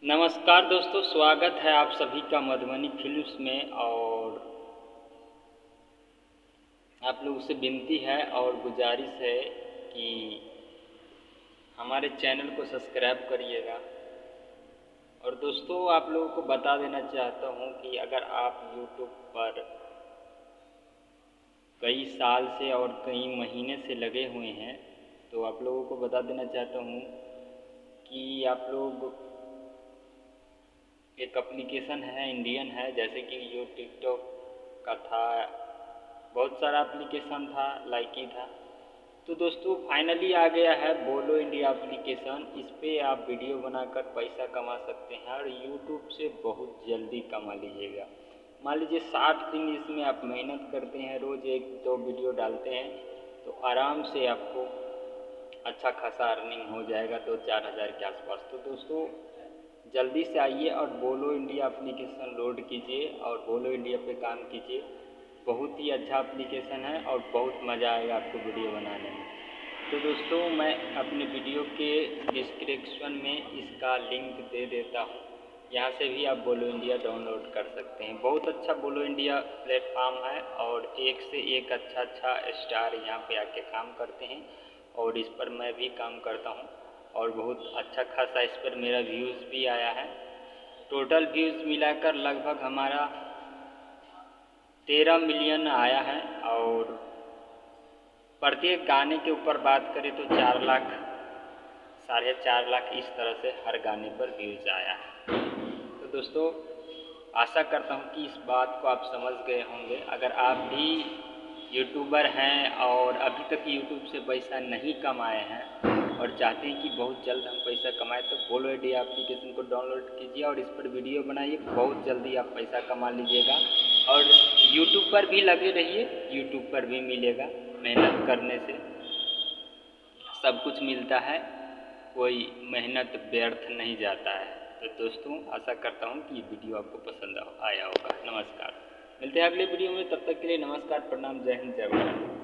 नमस्कार दोस्तों, स्वागत है आप सभी का मधुबनी फिल्म्स में। और आप लोगों से विनती है और गुजारिश है कि हमारे चैनल को सब्सक्राइब करिएगा। और दोस्तों, आप लोगों को बता देना चाहता हूँ कि अगर आप यूट्यूब पर कई साल से और कई महीने से लगे हुए हैं तो आप लोगों को बता देना चाहता हूँ कि आप लोग एक एप्लीकेशन है, इंडियन है, जैसे कि जो टिकटॉक का था, बहुत सारा एप्लीकेशन था, लाइकी था। तो दोस्तों फाइनली आ गया है बोलो इंडिया एप्लीकेशन। इस पे आप वीडियो बनाकर पैसा कमा सकते हैं और यूट्यूब से बहुत जल्दी कमा लीजिएगा। मान लीजिए 60 दिन इसमें आप मेहनत करते हैं, रोज़ एक दो वीडियो डालते हैं तो आराम से आपको अच्छा खासा अर्निंग हो जाएगा, 2-4 हज़ार के आसपास। तो दोस्तों जल्दी से आइए और बोलो इंडिया एप्लीकेशन लोड कीजिए और बोलो इंडिया पे काम कीजिए। बहुत ही अच्छा एप्लीकेशन है और बहुत मज़ा आएगा आपको वीडियो बनाने में। तो दोस्तों मैं अपने वीडियो के डिस्क्रिप्शन में इसका लिंक दे देता हूँ, यहाँ से भी आप बोलो इंडिया डाउनलोड कर सकते हैं। बहुत अच्छा बोलो इंडिया प्लेटफॉर्म है और एक से एक अच्छा अच्छा स्टार यहाँ पे आके काम करते हैं और इस पर मैं भी काम करता हूँ और बहुत अच्छा खासा इस पर मेरा व्यूज़ भी आया है। टोटल व्यूज़ मिलाकर लगभग हमारा 13 मिलियन आया है और प्रत्येक गाने के ऊपर बात करें तो 4 लाख 4.5 लाख इस तरह से हर गाने पर व्यूज़ आया है। तो दोस्तों आशा करता हूँ कि इस बात को आप समझ गए होंगे। अगर आप भी यूट्यूबर हैं और अभी तक यूट्यूब से पैसा नहीं कमाए हैं और चाहते हैं कि बहुत जल्द हम पैसा कमाएं तो बोलो इंडिया एप्लीकेशन को डाउनलोड कीजिए और इस पर वीडियो बनाइए। बहुत जल्दी आप पैसा कमा लीजिएगा और यूट्यूब पर भी लगे रहिए, यूट्यूब पर भी मिलेगा। मेहनत करने से सब कुछ मिलता है, कोई मेहनत व्यर्थ नहीं जाता है। तो दोस्तों आशा करता हूँ कि ये वीडियो आपको पसंद आया होगा। नमस्कार, मिलते हैं अगले वीडियो में, तब तक के लिए नमस्कार, प्रणाम, जय हिंद, जय भारत।